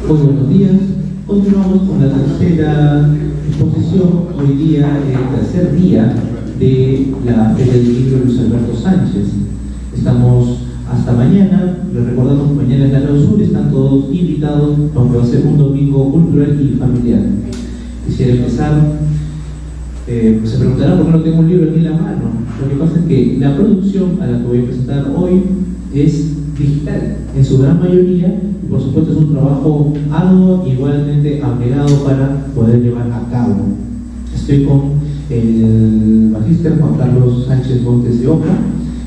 Muy buenos días. Continuamos con la tercera exposición, hoy día, el tercer día de la Feria del Libro Luis Alberto Sánchez. Estamos hasta mañana, les recordamos que mañana es la clausura, están todos invitados, aunque va a ser un domingo cultural y familiar. Quisiera empezar, se preguntarán por qué no tengo un libro aquí en la mano. Lo que pasa es que la producción a la que voy a presentar hoy es digital, en su gran mayoría, y por supuesto es un trabajo arduo, igualmente abnegado para poder llevar a cabo. Estoy con el magíster Juan Carlos Sánchez Montes de Oca,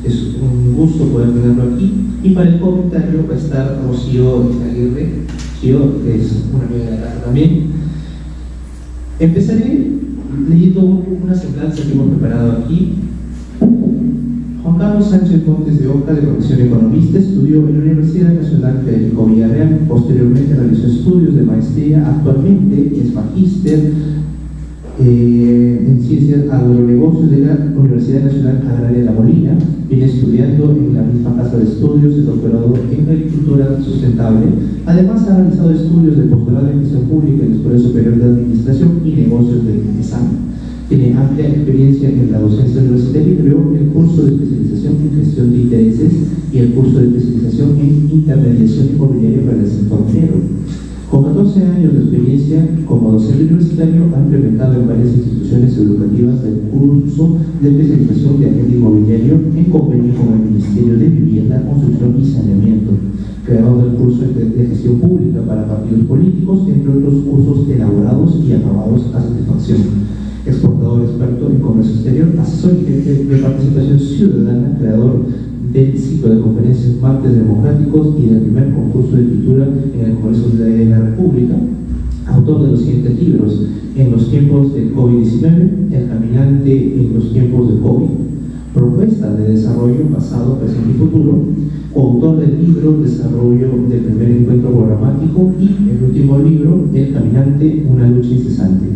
es un gusto poder tenerlo aquí, y para el comentario va a estar Rocío Aguirre, que es una amiga de la casa también. Empezaré leyendo una semblanza que hemos preparado aquí. Juan Carlos Sánchez Montes de Oca, de profesión economista, estudió en la Universidad Nacional Federico Villarreal, posteriormente realizó estudios de maestría, actualmente es magíster en Ciencias Agronegocios de la Universidad Nacional Agraria de La Molina, viene estudiando en la misma casa de estudios el doctorado en Agricultura Sustentable. Además ha realizado estudios de posgrado en Gestión Pública en la Escuela Superior de Administración y Negocios de INESAM. Tiene amplia experiencia en la docencia universitaria y creó el curso de especialización en gestión de intereses y el curso de especialización en intermediación inmobiliaria para el sector minero. Con 14 años de experiencia como docente universitario, ha implementado en varias instituciones educativas el curso de especialización de agente inmobiliario en convenio con el Ministerio de Vivienda, Construcción y Saneamiento, creado el curso de gestión pública para partidos políticos, entre otros cursos elaborados y aprobados a satisfacción. Exportador experto en comercio exterior, asesor y jefe de participación ciudadana, creador del ciclo de conferencias Martes Democráticos y del primer concurso de escritura en el Congreso de la República, autor de los siguientes libros: En los tiempos del COVID-19, El caminante en los tiempos de COVID, Propuesta de desarrollo pasado, presente y futuro, coautor del libro Desarrollo del primer encuentro programático, y el último libro, El caminante, una lucha incesante.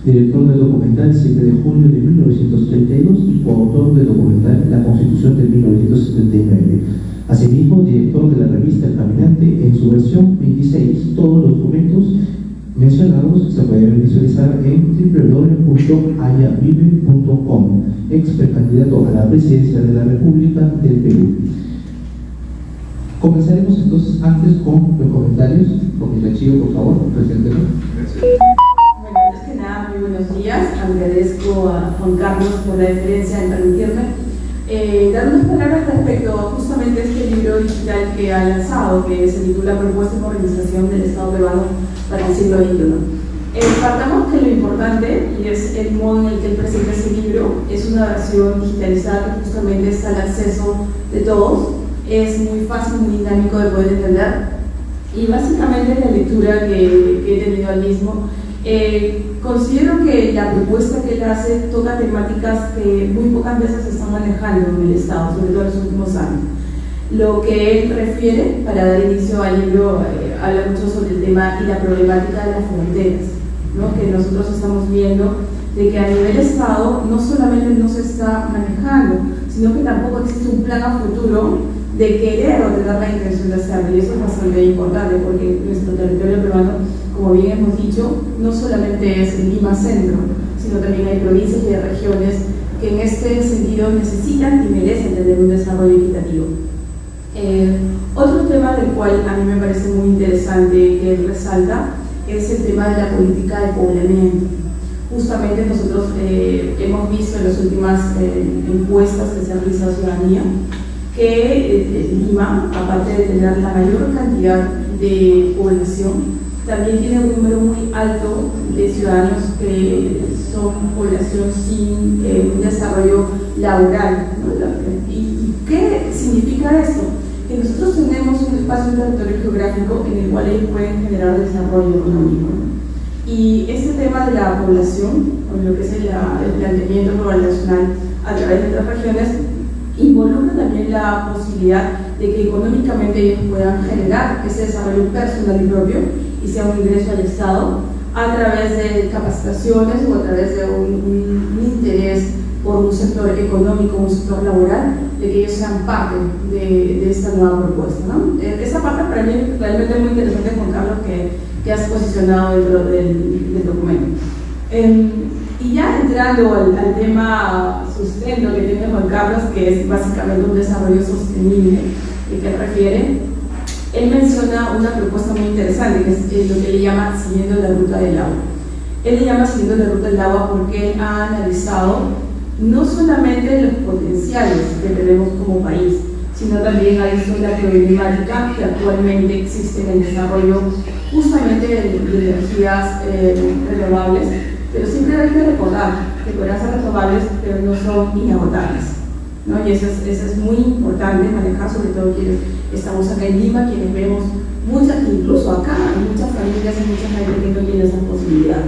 Director del documental 7 de julio de 1932 y coautor del documental La Constitución de 1979. Asimismo, director de la revista El Caminante en su versión 26. Todos los documentos mencionados se pueden visualizar en www.ayavive.com. Ex precandidato a la presidencia de la República del Perú. Comenzaremos entonces antes con los comentarios. Con el archivo, por favor, preséntelo. Gracias. Antes que nada, muy buenos días. Agradezco a Juan Carlos por la deferencia en permitirme dar unas palabras respecto justamente a este libro digital que ha lanzado, que se titula Propuesta de Organización del Estado Peruano para el siglo XXI. Partamos que lo importante, y es el modo en el que él presenta este libro, es una versión digitalizada que justamente está al acceso de todos, es muy fácil, muy dinámico de poder entender, y básicamente la lectura que he tenido al mismo, considero que la propuesta que él hace toca temáticas que muy pocas veces se están manejando en el Estado, sobre todo en los últimos años. Lo que él refiere, para dar inicio al libro, habla mucho sobre el tema y la problemática de las fronteras, ¿no? Que nosotros estamos viendo de que a nivel Estado no solamente no se está manejando, sino que tampoco existe un plan a futuro de querer o tener la intención de hacerlo, y eso es bastante importante porque nuestro territorio peruano, como bien hemos dicho, no solamente es el Lima Centro, sino también hay provincias y regiones que en este sentido necesitan y merecen tener un desarrollo equitativo. Otro tema del cual a mí me parece muy interesante que él resalta es el tema de la política de poblamiento. Justamente nosotros hemos visto en las últimas encuestas que se han realizado a ciudadanía que Lima, aparte de tener la mayor cantidad de población, también tiene un número muy alto de ciudadanos que son población sin un desarrollo laboral, ¿no? ¿Y qué significa esto? Que nosotros tenemos un espacio, un territorio geográfico en el cual ellos pueden generar desarrollo económico, ¿no? Y este tema de la población, o lo que es el planteamiento poblacional a través de otras regiones, involucra también la posibilidad de que económicamente ellos puedan generar ese desarrollo personal y propio y sea un ingreso al Estado a través de capacitaciones o a través de un interés por un sector económico, un sector laboral, de que ellos sean parte de esta nueva propuesta, ¿no? Esa parte para mí es realmente muy interesante, Juan Carlos, que has posicionado dentro del documento. Y ya entrando al tema sustento que tiene Juan Carlos, que es básicamente un desarrollo sostenible, al que refiere, él menciona una propuesta muy interesante, que es lo que él llama siguiendo la ruta del agua. Él le llama siguiendo la ruta del agua porque él ha analizado no solamente los potenciales que tenemos como país, sino también ha visto la problemática que actualmente existe en el desarrollo justamente de energías renovables, pero siempre hay que recordar que podrán ser renovables, pero no son inagotables, ¿no? Y eso es muy importante manejar, sobre todo quienes estamos acá en Lima, quienes vemos muchas, incluso acá, hay muchas familias y mucha gente que no tiene esa posibilidad.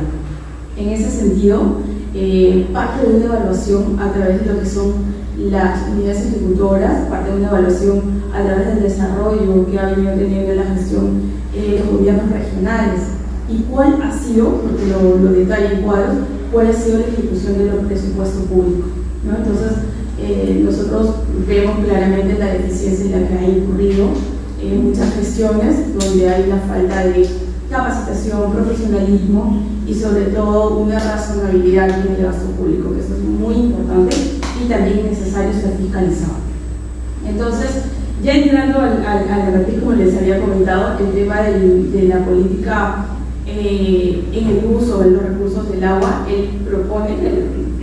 En ese sentido, parte de una evaluación a través de lo que son las unidades ejecutoras, parte de una evaluación a través del desarrollo que ha venido teniendo la gestión los gobiernos regionales, y cuál ha sido, porque lo detalla en cuadros, cuál ha sido la ejecución de los presupuestos públicos, ¿no? Entonces, nosotros vemos claramente la deficiencia en la que ha incurrido en muchas gestiones, donde hay una falta de capacitación, profesionalismo y sobre todo una razonabilidad en el gasto público, que eso es muy importante y también necesario ser fiscalizado. Entonces, ya entrando al debate, como les había comentado, el tema de la política en el uso de los recursos del agua, él propone,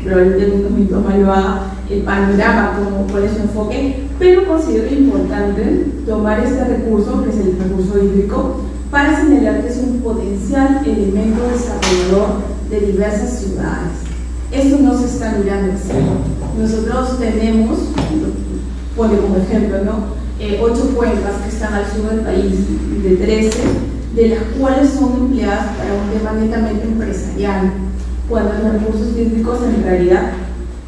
probablemente en unos minutos más lo haga, el panorama, cuál es su enfoque, pero considero importante tomar este recurso, que es el recurso hídrico, para señalar que es un potencial elemento desarrollador de diversas ciudades. Esto no se está mirando así. Nosotros tenemos, pone como ejemplo, ¿no? 8 cuencas que están al sur del país, de 13, de las cuales son empleadas para un tema netamente empresarial, cuando los recursos hídricos en realidad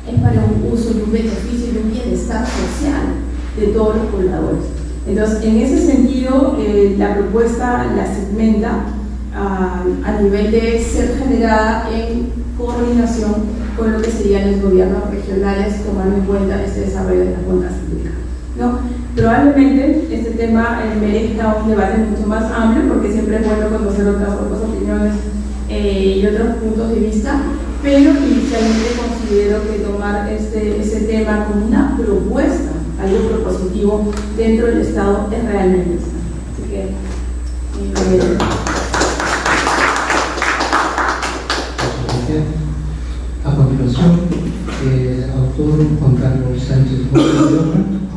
es para un uso y un beneficio y un bienestar social de todos los pobladores. Entonces, en ese sentido, la propuesta la segmenta a nivel de ser generada en coordinación con lo que serían los gobiernos regionales, tomando en cuenta este desarrollo de las cuencas hídricas, ¿no? Probablemente este tema merezca un debate mucho más amplio, porque siempre es bueno conocer otras opiniones y otros puntos de vista, pero inicialmente considero que tomar ese tema como una propuesta, algo propositivo dentro del Estado, es realmente necesario. Así que, a continuación, el autor Juan Carlos Sánchez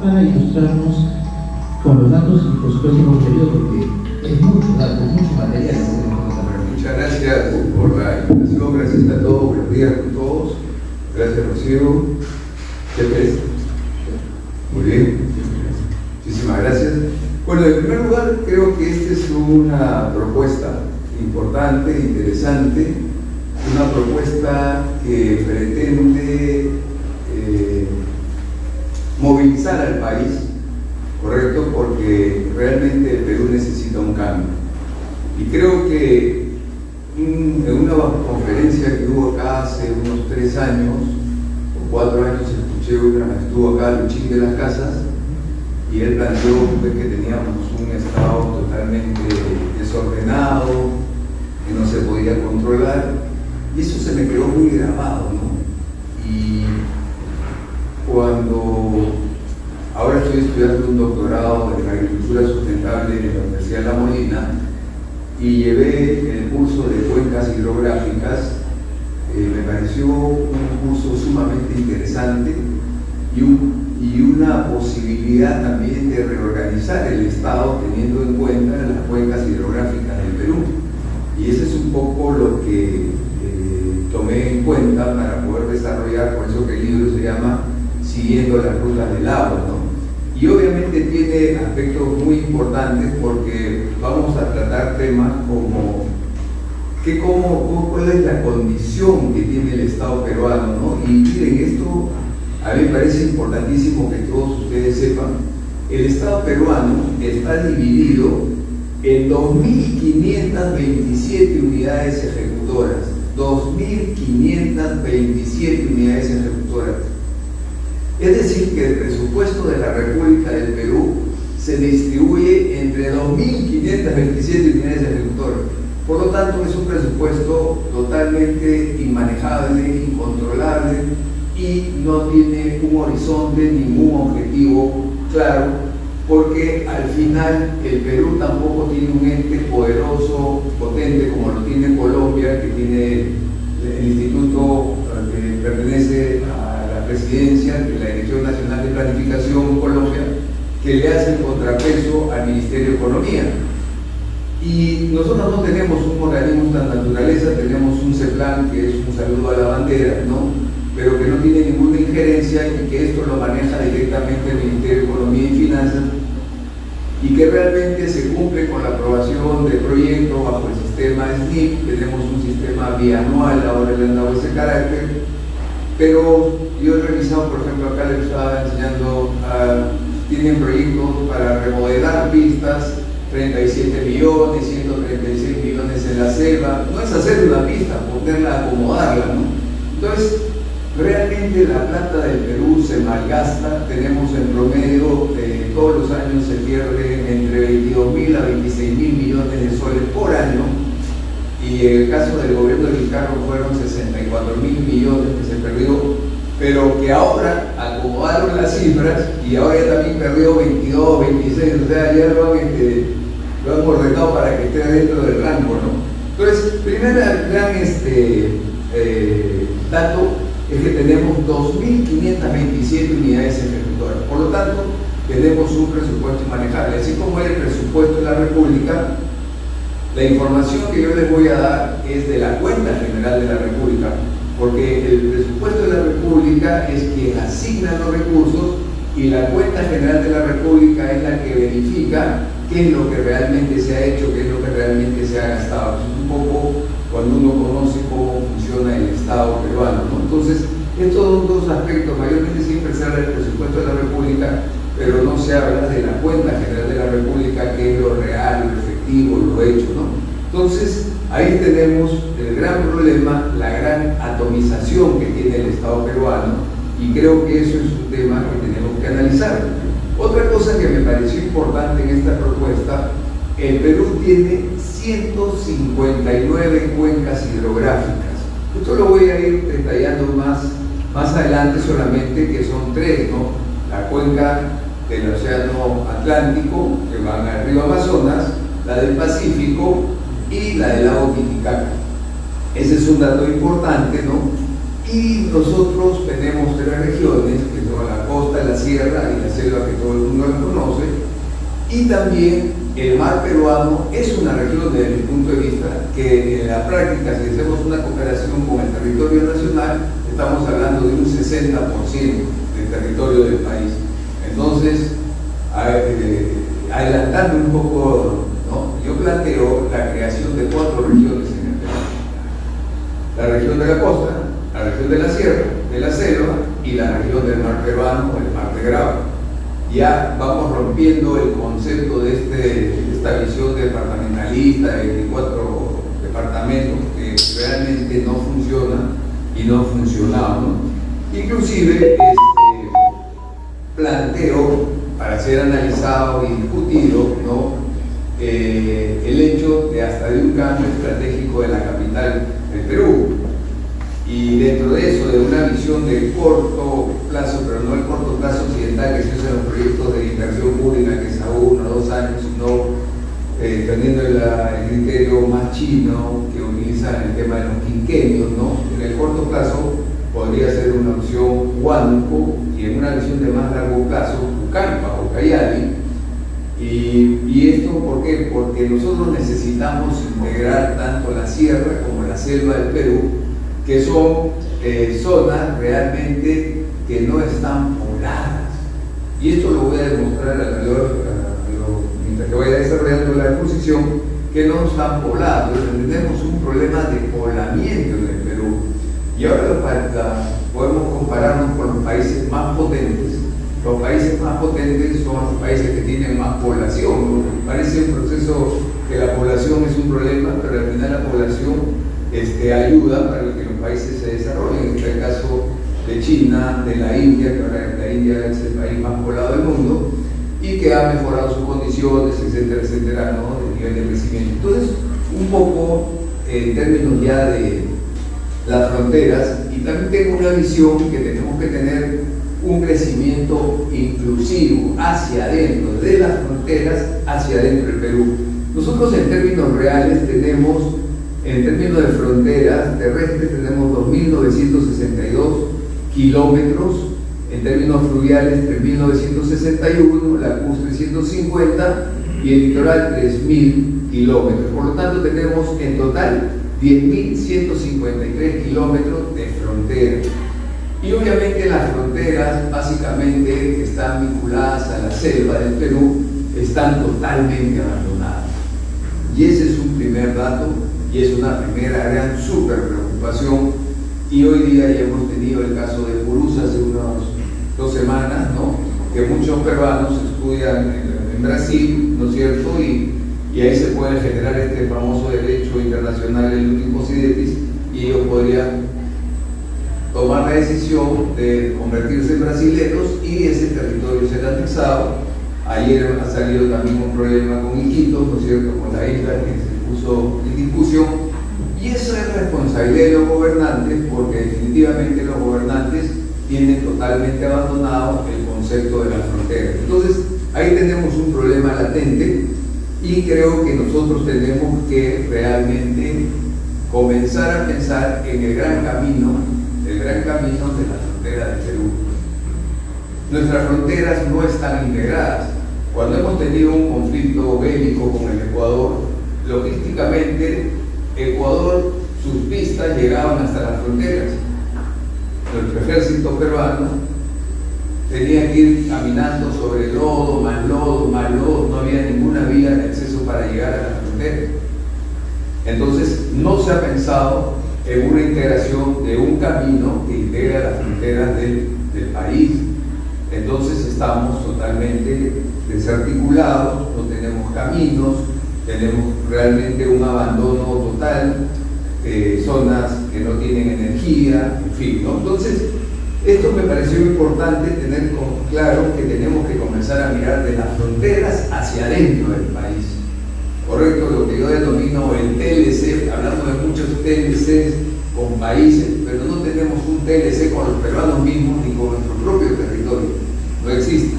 para ilustrarnos con los datos y por supuesto con periodo, porque es mucho datos, mucho material. Muchas gracias por la invitación, gracias a todos, buenos días a todos, gracias Rocío. ¿Qué ves? Muy bien, muchísimas gracias. Bueno, en primer lugar, creo que esta es una propuesta importante, interesante, una propuesta que pretende movilizar al país, ¿correcto? Porque realmente el Perú necesita un cambio. Y creo que en una conferencia que hubo acá hace unos 3 años o 4 años, estuvo acá Luchín de las Casas, y él planteó que teníamos un estado totalmente desordenado, que no se podía controlar, y eso se me quedó muy grabado, ¿no? Y cuando ahora estoy estudiando un doctorado en agricultura sustentable en la Universidad de La Molina, y llevé el curso de cuencas hidrográficas, me pareció un curso sumamente interesante y una posibilidad también de reorganizar el Estado teniendo en cuenta las cuencas hidrográficas del Perú. Y ese es un poco lo que tomé en cuenta para poder desarrollar, por eso que el libro se llama Siguiendo las rutas del agua, ¿no? Y obviamente tiene aspectos muy importantes, porque vamos a tratar temas como cuál es la condición que tiene el Estado peruano, ¿no? Y miren, esto a mí me parece importantísimo que todos ustedes sepan. El Estado peruano está dividido en 2.527 unidades ejecutoras. 2.527 unidades ejecutoras. Es decir, que el presupuesto de la República del Perú se distribuye entre 2.527 unidades ejecutoras. Por lo tanto, es un presupuesto totalmente inmanejable, incontrolable y no tiene un horizonte, ningún objetivo claro, porque al final el Perú tampoco tiene un ente poderoso, potente, como lo tiene Colombia, que tiene el instituto que pertenece a la presidencia, que es la Dirección Nacional de Planificación Colombia, que le hace el contrapeso al Ministerio de Economía. Y nosotros no tenemos un organismo de esta naturaleza, tenemos un CEPLAN, que es un saludo a la bandera, ¿no? Pero que no tiene ninguna injerencia y que esto lo maneja directamente el Ministerio de Economía y Finanzas, y que realmente se cumple con la aprobación del proyecto bajo el sistema SNIP. Tenemos un sistema bianual, ahora le han dado ese carácter, pero yo he revisado, por ejemplo, acá les estaba enseñando, tienen proyectos para remodelar pistas, 37 millones, 136 millones en la selva. No es hacer una pista, ponerla, acomodarla, ¿no? Entonces, realmente la plata del Perú se malgasta. Tenemos en promedio, todos los años se pierde entre 22.000 a 26.000 millones de soles por año, y en el caso del gobierno de Vizcarra fueron 64.000 millones que se perdió, pero que ahora acomodaron las cifras y ahora ya también perdió 22, 26, o sea, ya lo han ordenado para que esté dentro del rango, ¿no? Entonces, primer gran dato es que tenemos 2.527 unidades ejecutoras. Por lo tanto, tenemos un presupuesto inmanejable. Así como es el presupuesto de la República, la información que yo les voy a dar es de la cuenta general de la República, porque el presupuesto de la República es quien asigna los recursos y la cuenta general de la República es la que verifica qué es lo que realmente se ha hecho, qué es lo que realmente se ha gastado. Es un poco cuando uno conoce cómo funciona el Estado peruano, ¿no? Entonces, estos dos aspectos, mayormente siempre se habla del presupuesto de la República, pero no se habla de la cuenta general de la República, que es lo real, lo efectivo, lo hecho, ¿no? Entonces, ahí tenemos el gran problema, la gran atomización que tiene el Estado peruano, y creo que eso es un tema que tenemos que analizar. Otra cosa que me pareció importante en esta propuesta, el Perú tiene 159 cuencas hidrográficas. Esto lo voy a ir detallando más adelante, solamente que son tres, ¿no? La cuenca del Océano Atlántico, que van al río Amazonas, la del Pacífico y la del lago Titicaca. Ese es un dato importante, ¿no? Y nosotros tenemos tres regiones, que son la costa, la sierra y la selva, que todo el mundo la conoce, y también el mar peruano es una región, desde mi punto de vista, que en la práctica, si hacemos una cooperación con el territorio nacional, estamos hablando de un 60% del territorio del país. Entonces, adelantando un poco, ¿no? Yo planteo la creación de 4 regiones en el Perú: la región de la costa, la región de la sierra, de la selva y la región del mar peruano, el mar de Grava. Ya vamos rompiendo el concepto de esta visión departamentalista de 24 departamentos que realmente no funciona y no ha funcionado, ¿no? Inclusive planteo, para ser analizado y discutido, ¿no? El hecho de hasta de un cambio estratégico de la capital del Perú. Y dentro de eso, de una visión de corto plazo, pero no el corto plazo occidental que se usa en los proyectos de inversión pública, que es a 1 o 2 años, sino teniendo el criterio más chino, que utiliza el tema de los quinquenios, ¿no? En el corto plazo podría ser una opción Huánuco, y en una visión de más largo plazo, Pucallpa o Callali. Y esto, ¿por qué? Porque nosotros necesitamos integrar tanto la sierra como la selva del Perú, que son zonas realmente que no están pobladas. Y esto lo voy a demostrar mientras que vaya desarrollando la exposición, que no están pobladas. Entonces, tenemos un problema de poblamiento en el Perú. Y ahora podemos compararnos con los países más potentes. Los países más potentes son los países que tienen más población, ¿no? Parece un proceso que la población es un problema, pero al final la población ayuda para que los países se desarrollen. En este caso de China, de la India, que ahora la India es el país más poblado del mundo y que ha mejorado sus condiciones, etcétera, etcétera, ¿no? De nivel de crecimiento. Entonces, un poco en términos ya de las fronteras, y también tengo una visión que tenemos que tener un crecimiento inclusivo hacia adentro, de las fronteras hacia adentro del Perú. Nosotros en términos reales tenemos, en términos de fronteras terrestres, tenemos 2.962 kilómetros, en términos fluviales 3.961, la CUS 350 y el litoral 3.000 kilómetros. Por lo tanto tenemos en total 10.153 kilómetros de frontera. Y obviamente las fronteras básicamente están vinculadas a la selva del Perú, están totalmente abandonadas. Y ese es un primer dato y es una primera gran súper preocupación. Y hoy día ya hemos tenido el caso de Purús hace unas 2 semanas, ¿no? Que muchos peruanos estudian en Brasil, ¿no es cierto? Y ahí se puede generar este famoso derecho internacional, el último CIDEPIS, y ellos podrían tomar la decisión de convertirse en brasileños y ese territorio ser anexado. Ayer ha salido también un problema con Iquitos, ¿no es cierto?, con la isla que se puso en discusión, y eso es responsabilidad de los gobernantes, porque definitivamente los gobernantes tienen totalmente abandonado el concepto de la frontera. Entonces, ahí tenemos un problema latente y creo que nosotros tenemos que realmente comenzar a pensar en el gran camino de la frontera del Perú. Nuestras fronteras no están integradas. Cuando hemos tenido un conflicto bélico con el Ecuador, logísticamente Ecuador, sus pistas llegaban hasta las fronteras. Nuestro ejército peruano tenía que ir caminando sobre lodo, más lodo, más lodo, no había ninguna vía de acceso para llegar a la frontera. Entonces, no se ha pensado en una integración de un camino que integra las fronteras del país. Entonces estamos totalmente desarticulados, no tenemos caminos, tenemos realmente un abandono total, zonas que no tienen energía, en fin, ¿no? Entonces, esto me pareció importante tener claro que tenemos que comenzar a mirar de las fronteras hacia adentro del país. Correcto, lo que yo denomino el TLC, hablando de muchos TLCs con países, pero no tenemos un TLC con los peruanos mismos ni con nuestro propio territorio, no existe,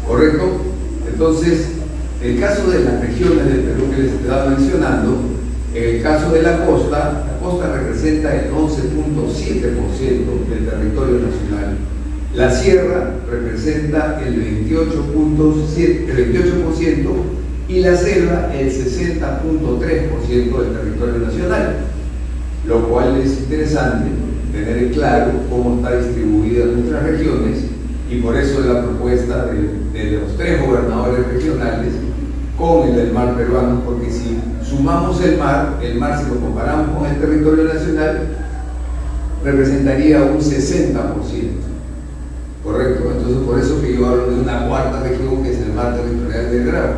¿correcto? Entonces, el caso de las regiones del Perú que les estaba mencionando, en el caso de la costa representa el 11.7% del territorio nacional, la sierra representa el 28% y la selva el 60.3% del territorio nacional, lo cual es interesante tener claro cómo está distribuida nuestras regiones, y por eso la propuesta de los 3 gobernadores regionales con el del mar peruano, porque si sumamos el mar si lo comparamos con el territorio nacional, representaría un 60%, ¿correcto? Entonces, por eso que yo hablo de una 4ª región, que es el mar territorial del Grau.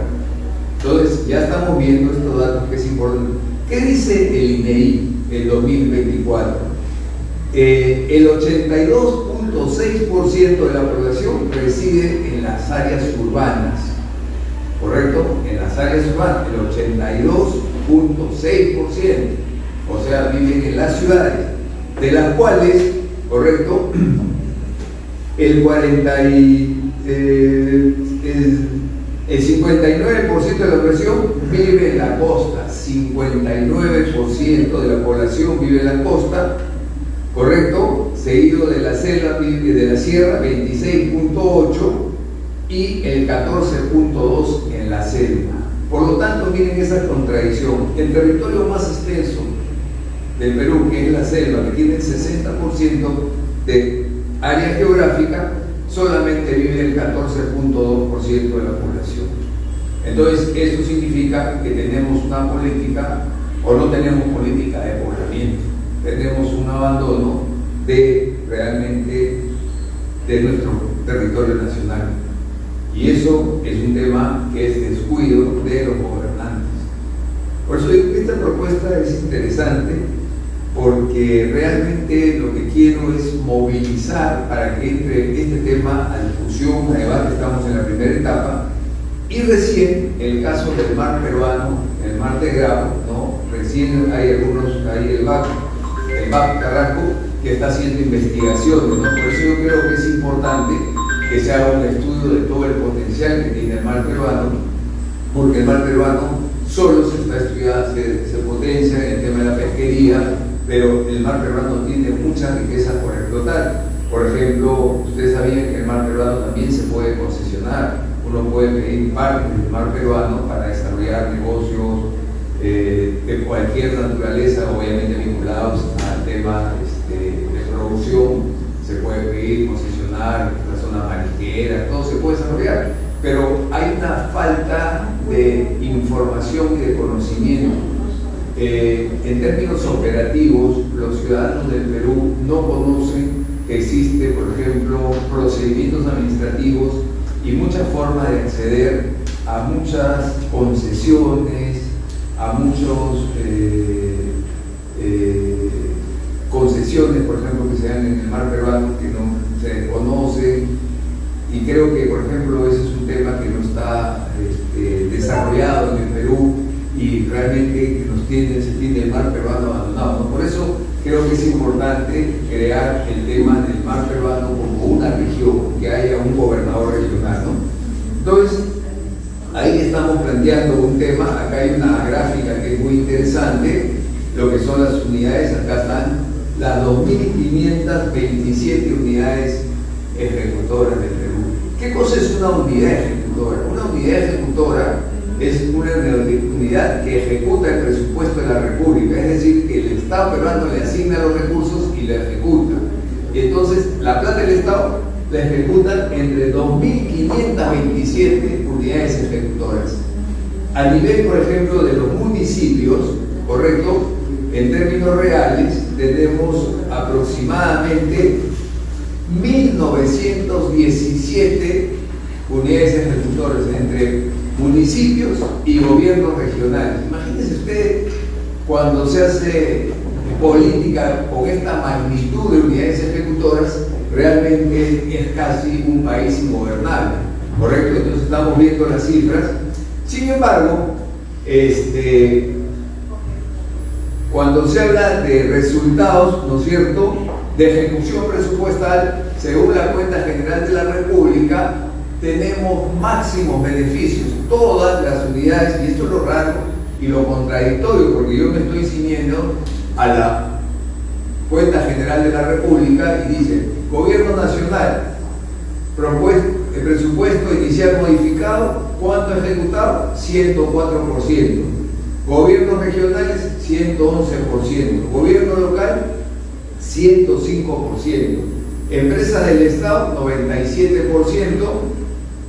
Entonces, ya estamos viendo estos datos que es importante. ¿Qué dice el INEI en 2024? El 82.6% de la población reside en las áreas urbanas, ¿correcto? En las áreas urbanas, el 82.6%, o sea, viven en las ciudades, de las cuales, ¿correcto?, el 59% de la población vive en la costa, 59% de la población vive en la costa, ¿correcto? Seguido de la selva y de la sierra, 26.8%, y el 14.2% en la selva. Por lo tanto, miren esa contradicción. El territorio más extenso del Perú, que es la selva, que tiene el 60% de área geográfica, solamente vive el 14.2% de la población. Entonces, eso significa que tenemos una política, o no tenemos política de poblamiento, tenemos un abandono realmente de nuestro territorio nacional. Y eso es un tema que es descuido de los gobernantes. Por eso digo que esta propuesta es interesante, porque realmente lo que quiero es movilizar para que entre este tema a discusión, a debate. Estamos en la primera etapa, y recién el caso del mar peruano, el mar de Gravo, ¿no? Recién hay el BAC Carrasco, que está haciendo investigaciones, ¿no? Por eso yo creo que es importante que se haga un estudio de todo el potencial que tiene el mar peruano, porque el mar peruano solo se está estudiando, se potencia en el tema de la pesquería, pero el mar peruano tiene muchas riquezas por explotar. Por ejemplo, ustedes sabían que el mar peruano también se puede concesionar. Uno puede pedir parte del mar peruano para desarrollar negocios de cualquier naturaleza, obviamente vinculados al tema de producción. Se puede pedir concesionar la zona marisquera, todo se puede desarrollar, pero hay una falta de información y de conocimiento. En términos operativos, los ciudadanos del Perú no conocen que existe, por ejemplo, procedimientos administrativos y muchas formas de acceder a muchas concesiones, a muchos concesiones, por ejemplo, que se dan en el mar peruano, que no se desconocen, y creo que, por ejemplo, ese es un tema que no está desarrollado en el Perú, y realmente que se tiene el mar peruano abandonado, ¿no? Por eso creo que es importante crear el tema del mar peruano como una región, que haya un gobernador regional, ¿no? Entonces, ahí estamos planteando un tema. Acá hay una gráfica que es muy interesante, lo que son las unidades. Acá están las 2.527 unidades ejecutoras del Perú. ¿Qué cosa es una unidad ejecutora? Una unidad ejecutora es una unidad que ejecuta el presupuesto de la República, es decir, que el Estado peruano le asigna los recursos y la ejecuta. Y entonces la plata del Estado la ejecutan entre 2.527 unidades ejecutoras. A nivel, por ejemplo, de los municipios, correcto, en términos reales, tenemos aproximadamente 1.917 unidades ejecutoras entre municipios y gobiernos regionales. Imagínense usted cuando se hace política con esta magnitud de unidades ejecutoras, realmente es casi un país ingobernable, ¿correcto? Entonces estamos viendo las cifras. Sin embargo, cuando se habla de resultados, ¿no es cierto?, de ejecución presupuestal, según la cuenta general de la República, tenemos máximos beneficios. Todas las unidades, y esto es lo raro y lo contradictorio, porque yo me estoy ciñendo a la cuenta general de la República y dice: Gobierno Nacional, presupuesto inicial modificado, ¿cuánto ejecutado? 104%. Gobiernos regionales, 111%. Gobierno local, 105%. Empresas del Estado, 97%.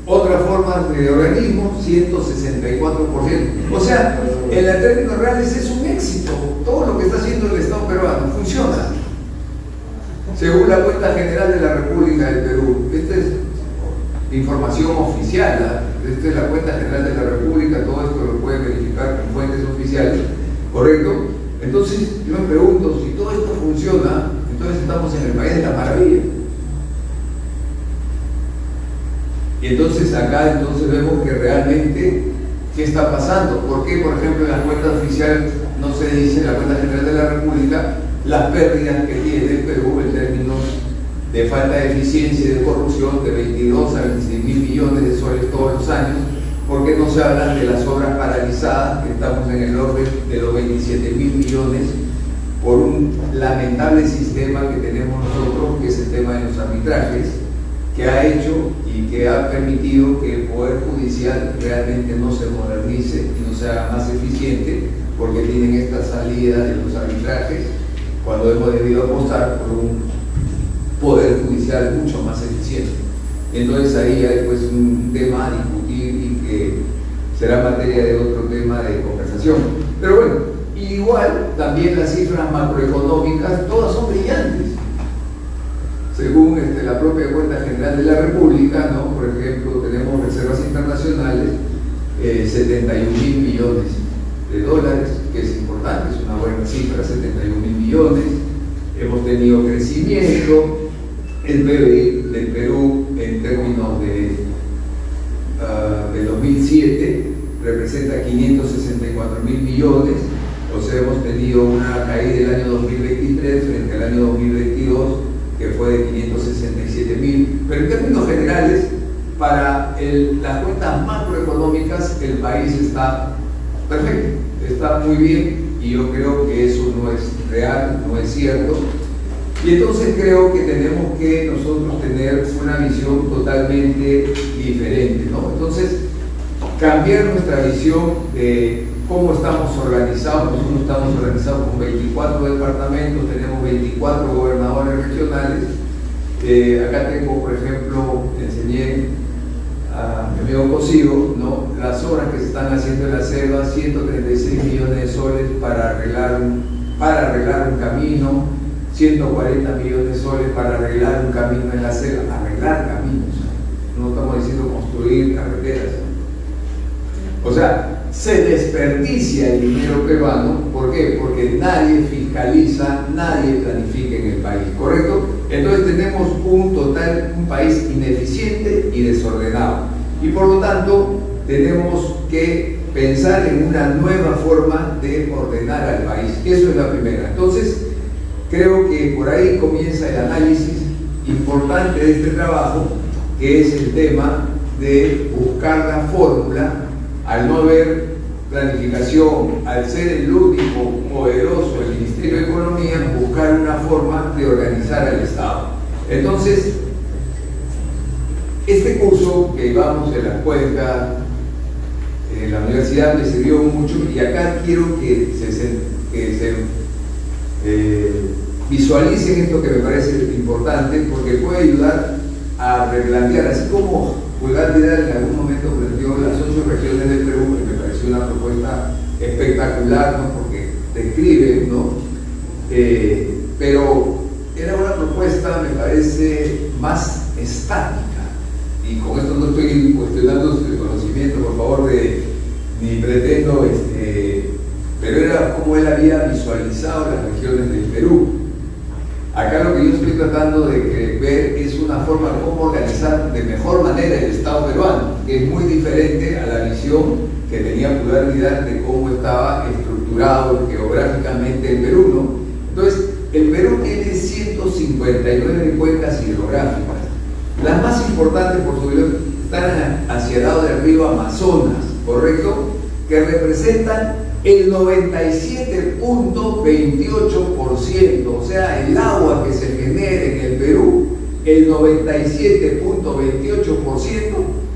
Otras formas de organismo, 164%. O sea, en términos reales es un éxito. Todo lo que está haciendo el Estado peruano funciona. Según la cuenta general de la República del Perú, esta es información oficial, ¿no? Esta es la cuenta general de la República, todo esto lo pueden verificar con fuentes oficiales, ¿correcto? Entonces yo me pregunto, si todo esto funciona, entonces estamos en el país de la maravilla. Y entonces acá vemos que realmente ¿qué está pasando? ¿Por qué, por ejemplo, en la cuenta oficial no se dice, en la cuenta general de la República, las pérdidas que tiene el Perú en términos de falta de eficiencia y de corrupción de 22 a 26 mil millones de soles todos los años? ¿Por qué no se habla de las obras paralizadas, que estamos en el orden de los 27 mil millones por un lamentable sistema que tenemos nosotros, que es el tema de los arbitrajes, que ha hecho y que ha permitido que el Poder Judicial realmente no se modernice y no se haga más eficiente, porque tienen esta salida de los arbitrajes cuando hemos debido apostar por un Poder Judicial mucho más eficiente. Entonces ahí hay pues un tema a discutir y que será materia de otro tema de conversación. Pero bueno, igual también las cifras macroeconómicas todas son brillantes. Según la propia cuenta general de la República, ¿no? Por ejemplo, tenemos reservas internacionales, 71 mil millones de dólares, que es importante, es una buena cifra, 71.000 millones. Hemos tenido crecimiento. El PBI del Perú en términos de 2007 representa 564.000 millones, o sea, hemos tenido una caída del año 2023 frente al año 2022 que fue de 567.000, pero en términos generales, para las cuentas macroeconómicas, el país está perfecto, está muy bien, y yo creo que eso no es real, no es cierto. Y entonces creo que tenemos que nosotros tener una visión totalmente diferente, ¿no? Entonces, cambiar nuestra visión de cómo estamos organizados. Nosotros estamos organizados con 24 departamentos, tenemos 24 gobernadores regionales. Acá tengo, por ejemplo, enseñé a mi amigo Cosigo, ¿no?, las obras que se están haciendo en la selva, 136 millones de soles para arreglar un camino, 140 millones de soles para arreglar un camino en la selva, arreglar caminos, no estamos diciendo construir carreteras. O sea, se desperdicia el dinero peruano. ¿Por qué? Porque nadie fiscaliza, nadie planifica en el país, ¿correcto? Entonces tenemos un país ineficiente y desordenado, y por lo tanto tenemos que pensar en una nueva forma de ordenar al país. Eso es la primera. Entonces, creo que por ahí comienza el análisis importante de este trabajo, que es el tema de buscar la fórmula. Al no haber planificación, al ser el único poderoso el Ministerio de Economía, buscar una forma de organizar al Estado. Entonces, este curso que llevamos en la Cuenca, en la universidad, me sirvió mucho, y acá quiero que se visualicen esto, que me parece importante, porque puede ayudar a replantear, así como Pulgar Vidal en algún momento planteó las 8 regiones del Perú, que me pareció una propuesta espectacular, ¿no?, porque describe, ¿no? Pero era una propuesta, me parece, más estática, y con esto no estoy cuestionando su conocimiento, por favor, ni pretendo, pero era como él había visualizado las regiones del Perú. Acá lo que yo estoy tratando de ver es una forma de cómo organizar de mejor manera el Estado peruano, que es muy diferente a la visión que tenía Pulgar Vidal de cómo estaba estructurado geográficamente el Perú, ¿no? Entonces, el Perú tiene 159 cuencas hidrográficas. Las más importantes, por supuesto, están hacia el lado del río Amazonas, ¿correcto?, que representan el 97.28%, o sea, el agua que se genera en el Perú, el 97.28%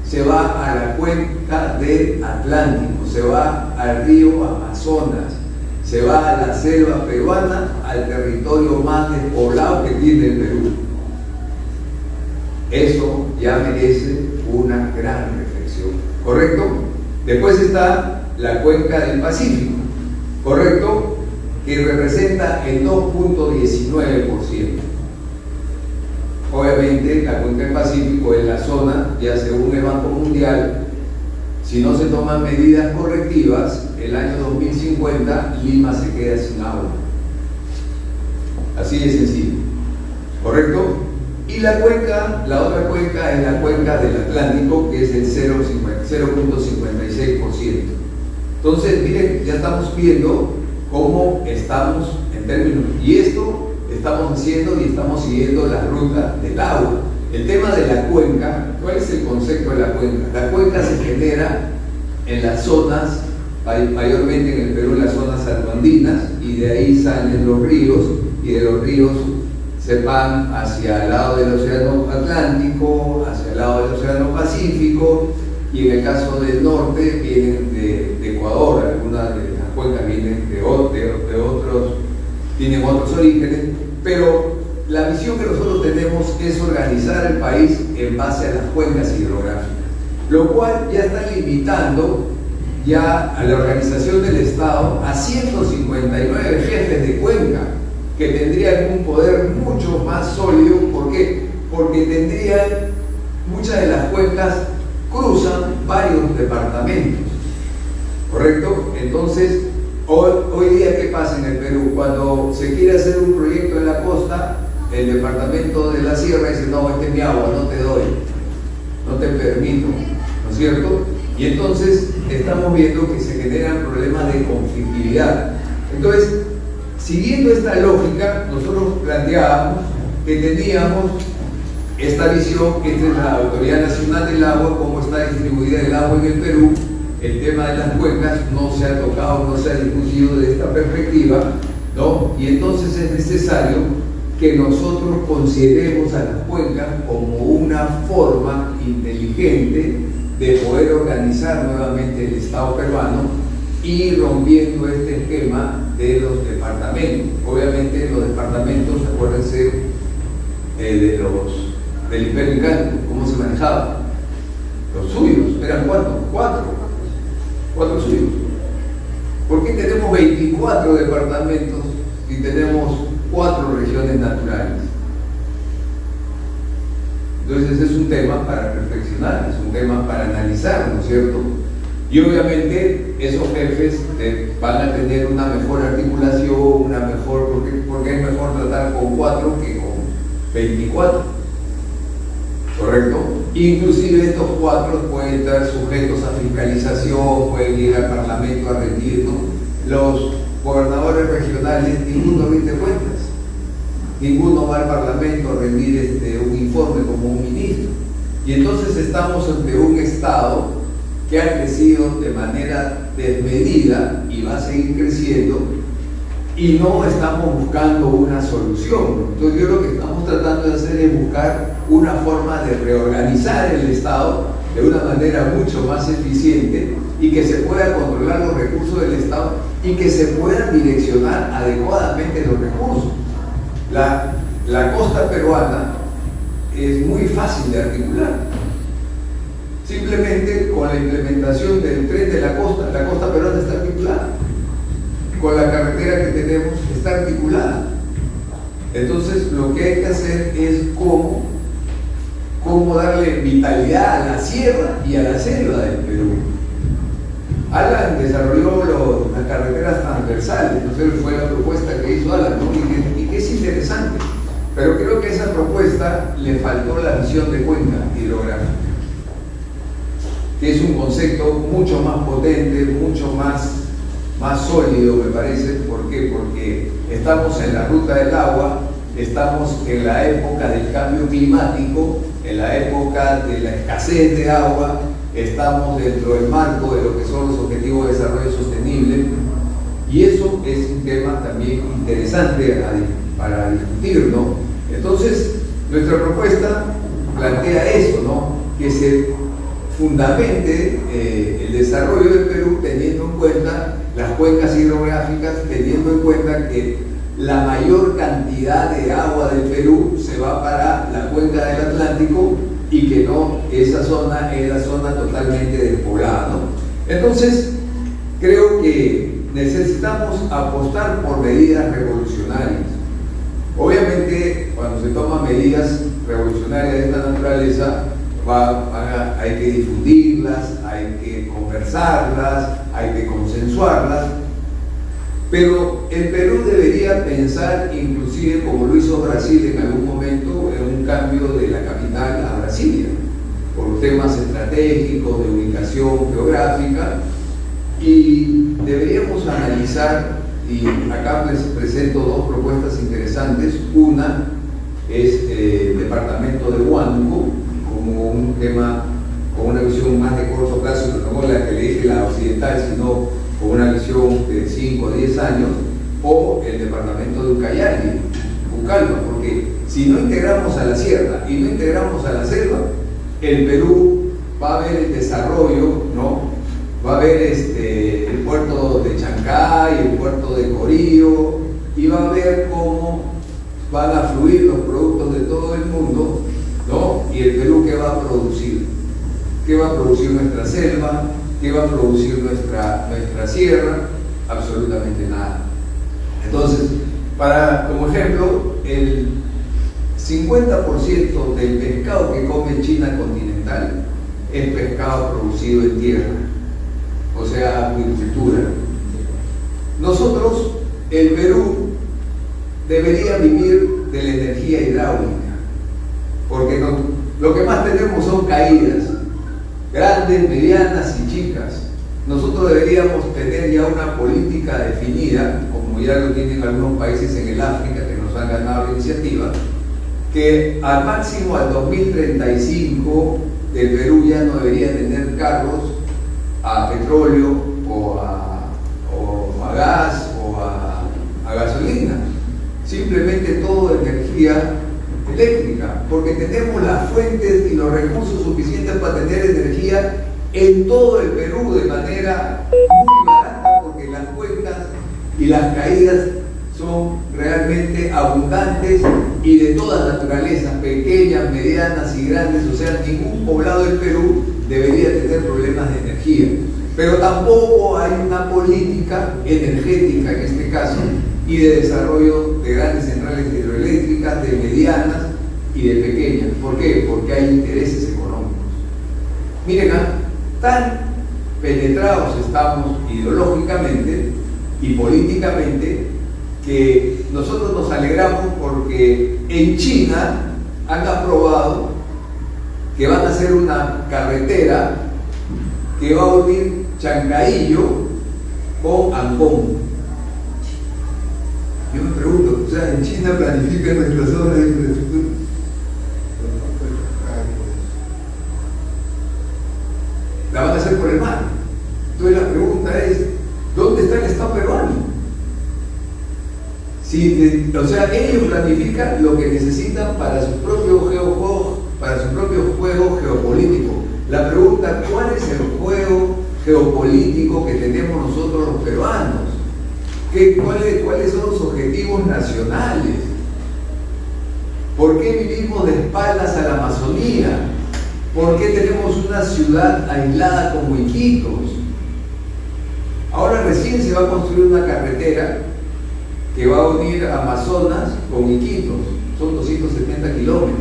se va a la cuenca del Atlántico, se va al río Amazonas, se va a la selva peruana, al territorio más despoblado que tiene el Perú. Eso ya merece una gran reflexión, ¿correcto? Después está la cuenca del Pacífico, ¿correcto?, que representa el 2.19%. Obviamente, la cuenca del Pacífico es la zona, ya según el Banco Mundial, si no se toman medidas correctivas, el año 2050 Lima se queda sin agua. Así de sencillo, ¿correcto? Y la otra cuenca es la cuenca del Atlántico, que es el 0.56%. Entonces, miren, ya estamos viendo cómo estamos en términos, y esto estamos haciendo y estamos siguiendo la ruta del agua. El tema de la cuenca, ¿cuál es el concepto de la cuenca? La cuenca se genera en las zonas, mayormente en el Perú, en las zonas altoandinas, y de ahí salen los ríos, y de los ríos se van hacia el lado del Océano Atlántico, hacia el lado del Océano Pacífico, y en el caso del norte vienen de Ecuador. Algunas de las cuencas vienen de otros, tienen otros orígenes, pero la visión que nosotros tenemos es organizar el país en base a las cuencas hidrográficas, lo cual ya está limitando ya a la organización del Estado a 159 jefes de cuenca, que tendrían un poder mucho más sólido. ¿Por qué? Porque muchas de las cuencas cruzan varios departamentos. ¿correcto? Entonces, hoy día, ¿qué pasa en el Perú? Cuando se quiere hacer un proyecto en la costa, el departamento de la sierra dice, no, este es mi agua, no te doy, no te permito, ¿no es cierto? Y entonces estamos viendo que se generan problemas de conflictividad. Entonces, siguiendo esta lógica, nosotros planteábamos que teníamos esta visión, que esta es la Autoridad Nacional del Agua, cómo está distribuida el agua en el Perú. El tema de las cuencas no se ha tocado, no se ha discutido de esta perspectiva, ¿no? Y entonces es necesario que nosotros consideremos a las cuencas como una forma inteligente de poder organizar nuevamente el Estado peruano y rompiendo este esquema de los departamentos. Obviamente los departamentos, acuérdense del Imperio Incaico, cómo se manejaban. Los suyos, ¿eran cuántos? Cuatro suyos. ¿Por qué tenemos 24 departamentos y tenemos 4 regiones naturales? Entonces es un tema para reflexionar, es un tema para analizar, ¿no es cierto? Y obviamente esos jefes van a tener una mejor articulación, porque es mejor tratar con 4 que con 24, ¿correcto? Inclusive estos 4 pueden estar sujetos a fiscalización, pueden ir al Parlamento a rendir, ¿no? Los gobernadores regionales, ninguno rinde cuentas, ninguno va al Parlamento a rendir un informe como un ministro. Y entonces estamos ante un Estado que ha crecido de manera desmedida y va a seguir creciendo, y no estamos buscando una solución. Entonces yo lo que estamos tratando de hacer es buscar una forma de reorganizar el Estado de una manera mucho más eficiente y que se pueda controlar los recursos del Estado y que se puedan direccionar adecuadamente los recursos. La costa peruana es muy fácil de articular. Simplemente con la implementación del tren de la costa peruana está articulada. Con la carretera que tenemos está articulada. Entonces lo que hay que hacer es cómo darle vitalidad a la sierra y a la selva del Perú. Alan desarrolló las carreteras transversales, no sé, fue la propuesta que hizo Alan, ¿no? y que es interesante, pero creo que a esa propuesta le faltó la visión de cuenca hidrográfica, que es un concepto mucho más potente, mucho más sólido, me parece. ¿Por qué? Porque estamos en la ruta del agua, estamos en la época del cambio climático, en la época de la escasez de agua, estamos dentro del marco de lo que son los objetivos de desarrollo sostenible, y eso es un tema también interesante para discutir, ¿no? Entonces, nuestra propuesta plantea eso, ¿no? Que se fundamente el desarrollo del Perú teniendo en cuenta las cuencas hidrográficas, teniendo en cuenta que la mayor cantidad de agua del Perú se va para la cuenca del Atlántico y que no, esa zona es la zona totalmente despoblada, ¿no? Entonces, creo que necesitamos apostar por medidas revolucionarias. Obviamente, cuando se toman medidas revolucionarias de esta naturaleza, hay que difundirlas, hay que conversarlas, hay que consensuarlas, pero el Perú debería pensar, inclusive como lo hizo Brasil en algún momento, en un cambio de la capital a Brasilia, por temas estratégicos, de ubicación geográfica, y deberíamos analizar, y acá les presento 2 propuestas interesantes. Una es el departamento de Huánuco, como un tema con una visión más de corto plazo, no la que le dije la occidental, sino con una visión de 5 o 10 años, o el departamento de Ucayali, Pucallpa, porque si no integramos a la sierra y no integramos a la selva, el Perú va a ver el desarrollo, ¿no? Va a ver el puerto de Chancay, el puerto de Corío, y va a ver cómo van a fluir los productos de todo el mundo, ¿no? Y el Perú, ¿qué va a producir? ¿Qué va a producir nuestra selva? ¿Qué va a producir nuestra sierra? Absolutamente nada. Entonces, como ejemplo, el 50% del pescado que come China continental es pescado producido en tierra. O sea, sea acuicultura. Nosotros, el Perú, debería vivir de la energía hidráulica, porque lo que más tenemos son caídas, grandes, medianas y chicas. Nosotros deberíamos tener ya una política definida, como ya lo tienen algunos países en el África que nos han ganado la iniciativa, que al máximo al 2035 el Perú ya no debería tener carros a petróleo o a gas o a gasolina, simplemente todo energía eléctrica, porque tenemos las fuentes y los recursos suficientes para tener energía en todo el Perú de manera muy barata, porque las cuencas y las caídas son realmente abundantes y de todas naturalezas, pequeñas, medianas y grandes. O sea, ningún poblado del Perú debería tener problemas de energía, pero tampoco hay una política energética en este caso y de desarrollo de grandes centrales hidroeléctricas, de medianas y de pequeñas. ¿Por qué? Porque hay intereses económicos. Miren, tan penetrados estamos ideológicamente y políticamente que nosotros nos alegramos porque en China han aprobado que van a hacer una carretera que va a unir Chancaillo con Ancón. Yo me pregunto, o sea, en China planifican nuestras obras de infraestructura. La van a hacer por el mar. Entonces la pregunta es, ¿dónde está el Estado peruano? O sea, ellos planifican lo que necesitan para su propio juego geopolítico. La pregunta, ¿cuál es el juego geopolítico que tenemos nosotros los peruanos? ¿Cuáles son los objetivos nacionales? ¿Por qué vivimos de espaldas a la Amazonía? ¿Por qué tenemos una ciudad aislada como Iquitos? Ahora recién se va a construir una carretera que va a unir Amazonas con Iquitos. Son 270 kilómetros,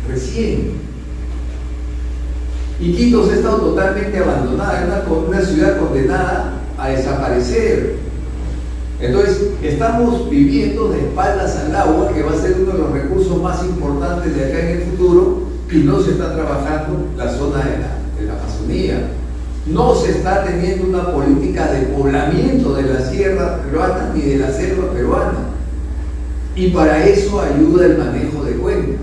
recién. Iquitos ha estado totalmente abandonada, es una ciudad condenada a desaparecer. Entonces, estamos viviendo de espaldas al agua, que va a ser uno de los recursos más importantes de acá en el futuro, y no se está trabajando la zona de la Amazonía. No se está teniendo una política de poblamiento de la sierra peruana ni de la selva peruana. Y para eso ayuda el manejo de cuencas,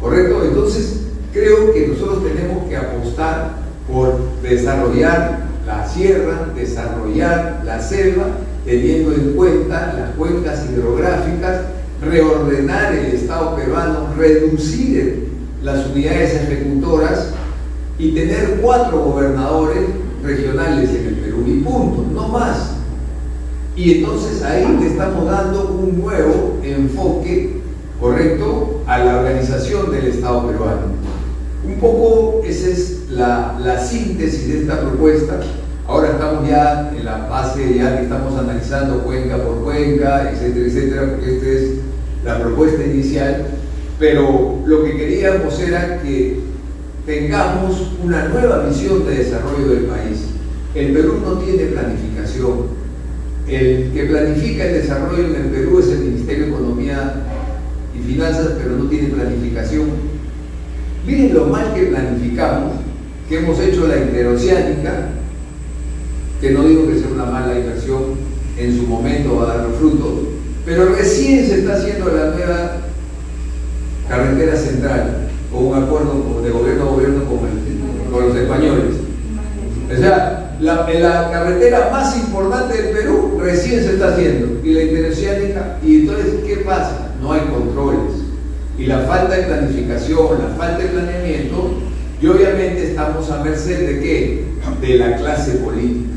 ¿correcto? Entonces, creo que nosotros tenemos que apostar por desarrollar la sierra, desarrollar la selva, teniendo en cuenta las cuencas hidrográficas, reordenar el Estado peruano, reducir las unidades ejecutoras y tener 4 gobernadores regionales en el Perú y punto, no más. Y entonces ahí le estamos dando un nuevo enfoque, ¿correcto?, a la organización del Estado peruano. Un poco esa es la síntesis de esta propuesta. Ahora estamos ya en la fase ya que estamos analizando cuenca por cuenca, etcétera, etcétera, porque esta es la propuesta inicial, pero lo que queríamos era que tengamos una nueva visión de desarrollo del país. El Perú no tiene planificación. El que planifica el desarrollo en el Perú es el Ministerio de Economía y Finanzas, pero no tiene planificación. Miren lo mal que planificamos, que hemos hecho la interoceánica, que no digo que sea una mala inversión, en su momento va a dar los frutos, pero recién se está haciendo la nueva carretera central, con un acuerdo de gobierno a gobierno con los españoles. O sea, la carretera más importante del Perú recién se está haciendo, y la interoceánica, y entonces, ¿qué pasa? No hay controles, y la falta de planificación, la falta de planeamiento, y obviamente estamos a merced ¿de qué? De la clase política.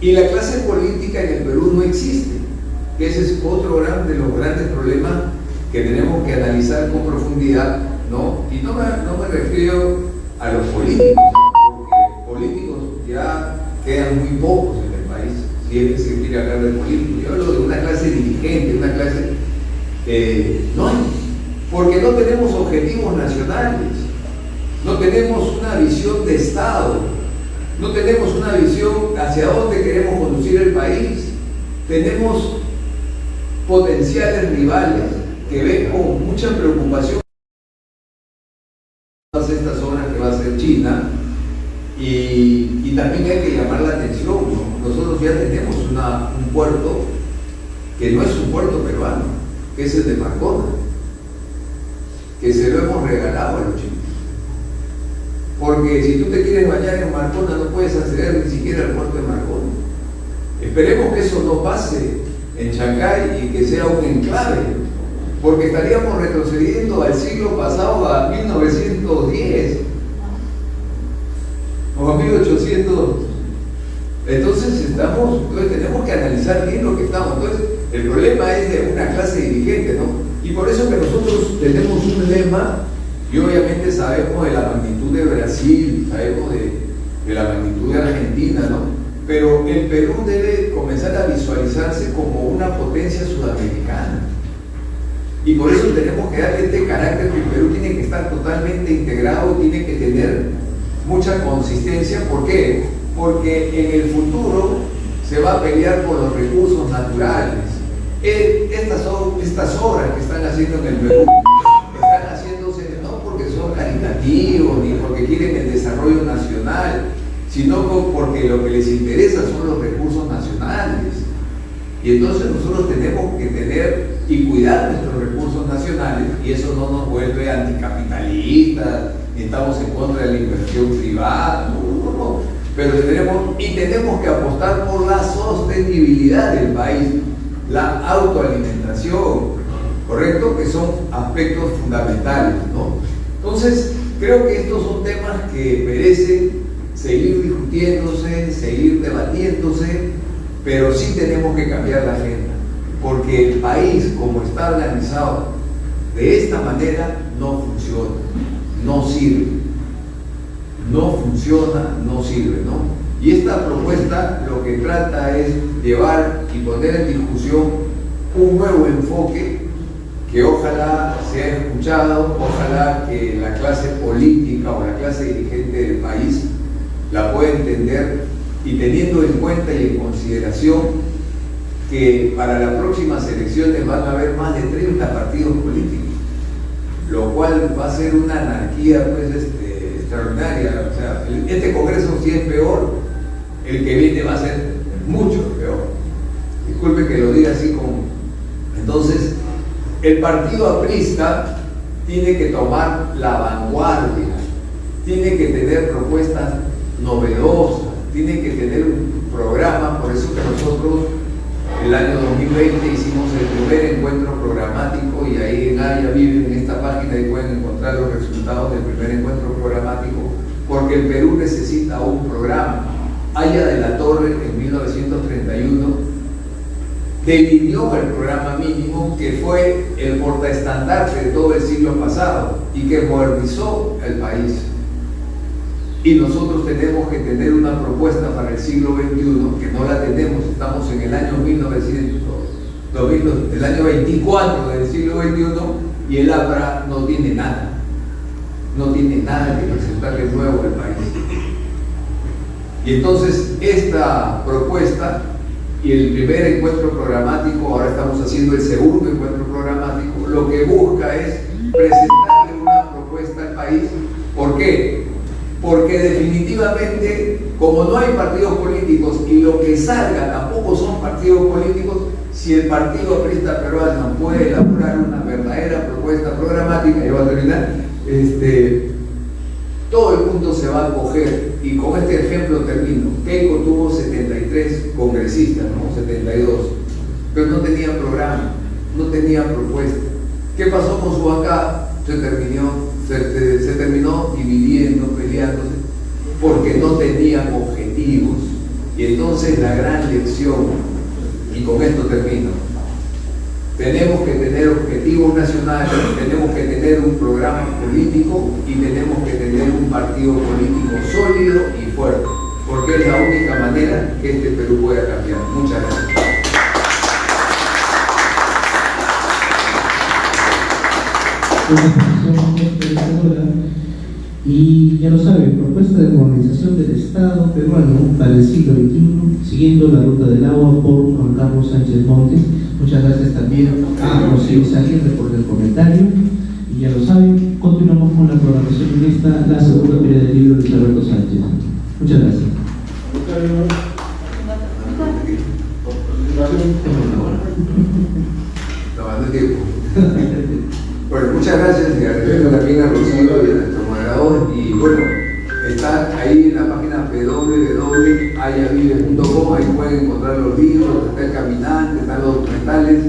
Y la clase política en el Perú no existe, que ese es otro de los grandes problemas que tenemos que analizar con profundidad, ¿no? Y no me refiero a los políticos, porque políticos ya quedan muy pocos en el país, si es que se quiere hablar de políticos. Yo hablo de una clase dirigente, una clase no hay, porque no tenemos objetivos nacionales, no tenemos una visión de Estado. No tenemos una visión hacia dónde queremos conducir el país. Tenemos potenciales rivales que ven con mucha preocupación todas estas obras que va a hacer China, y también hay que llamar la atención, ¿no? Nosotros ya tenemos un puerto que no es un puerto peruano, que es el de Marcona, que se lo hemos regalado a los chinos. Porque si tú te quieres bañar en Marcona no puedes acceder ni siquiera al puerto de Marcona. Esperemos que eso no pase en Chancay y que sea un enclave, porque estaríamos retrocediendo al siglo pasado, a 1910 o a 1800. Entonces tenemos que analizar bien lo que estamos. Entonces el problema es de una clase dirigente, ¿no? Y por eso que nosotros tenemos un lema, y obviamente sabemos de la magnitud de Brasil, sabemos de la magnitud de Argentina, ¿no? Pero el Perú debe comenzar a visualizarse como una potencia sudamericana. Y por eso tenemos que darle este carácter, que el Perú tiene que estar totalmente integrado, tiene que tener mucha consistencia. ¿Por qué? Porque en el futuro se va a pelear por los recursos naturales. Estas obras que están haciendo en el Perú están haciéndose no porque son caritativos ni porque quieren el desarrollo nacional, sino porque lo que les interesa son los recursos nacionales. Y entonces nosotros tenemos que tener y cuidar nuestros recursos nacionales, y eso no nos vuelve anticapitalistas, ni estamos en contra de la inversión privada, no. Pero tenemos que apostar por la sostenibilidad del país, la autoalimentación, ¿correcto? Que son aspectos fundamentales, ¿no? Entonces, creo que estos son temas que merecen seguir discutiéndose, seguir debatiéndose, pero sí tenemos que cambiar la agenda, porque el país, como está organizado de esta manera, no funciona, no sirve. No funciona, no sirve, ¿no? Y esta propuesta lo que trata es llevar y poner en discusión un nuevo enfoque que ojalá sea escuchado, ojalá que la clase política o la clase dirigente del país la pueda entender, y teniendo en cuenta y en consideración que para las próximas elecciones van a haber más de 30 partidos políticos, lo cual va a ser una anarquía pues extraordinaria. O sea, este Congreso, si es peor, el que viene va a ser mucho peor. Disculpe que lo diga así como. Entonces, el partido aprista tiene que tomar la vanguardia, tiene que tener propuestas novedosas, tiene que tener un programa. Por eso que nosotros el año 2020 hicimos el primer encuentro programático, y ahí en área viven en esta página y pueden encontrar los resultados del primer encuentro programático, porque el Perú necesita un programa. Aya de la Torre en 1931 definió el programa mínimo, que fue el portaestandarte de todo el siglo pasado y que modernizó el país. Y nosotros tenemos que tener una propuesta para el siglo XXI, que no la tenemos. Estamos en el año 24 del siglo XXI, y el APRA no tiene nada. No tiene nada que presentarle nuevo al país. Y entonces esta propuesta y el primer encuentro programático, ahora estamos haciendo el segundo encuentro programático, lo que busca es presentarle una propuesta al país. ¿Por qué? Porque definitivamente, como no hay partidos políticos y lo que salga tampoco son partidos políticos, si el Partido Aprista Peruano puede elaborar una verdadera propuesta programática, ya va a terminar, todo el mundo se va a acoger. Y con este ejemplo termino. Keiko tuvo 73 congresistas, ¿no? 72, pero no tenía programa, no tenía propuesta. ¿Qué pasó con su bancada? Se terminó dividiendo, peleándose, porque no tenían objetivos. Y entonces la gran lección, y con esto termino, tenemos que tener objetivos nacionales, tenemos que tener un programa político y tenemos que tener un partido político sólido y fuerte, porque es la única manera que este Perú pueda cambiar. Muchas gracias. Una exposición enriquecedora Y ya lo saben, propuesta de modernización del Estado peruano para el siglo XXI, siguiendo la ruta del agua, por Juan Carlos Sánchez Montes. Muchas gracias también a Rocío Aguirre por el comentario. Y ya lo saben, continuamos con la programación en esta, la segunda feria del libro de Luis Alberto Sánchez. Muchas gracias. Bueno, muchas gracias y agradezco también a Rocío y a nuestro moderador. Y bueno, está ahí en la página www.ayavive.com, ahí pueden encontrar los libros, está el caminante, están los documentales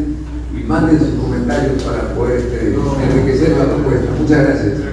y manden sus comentarios para poder enriquecer la propuesta. Muchas gracias.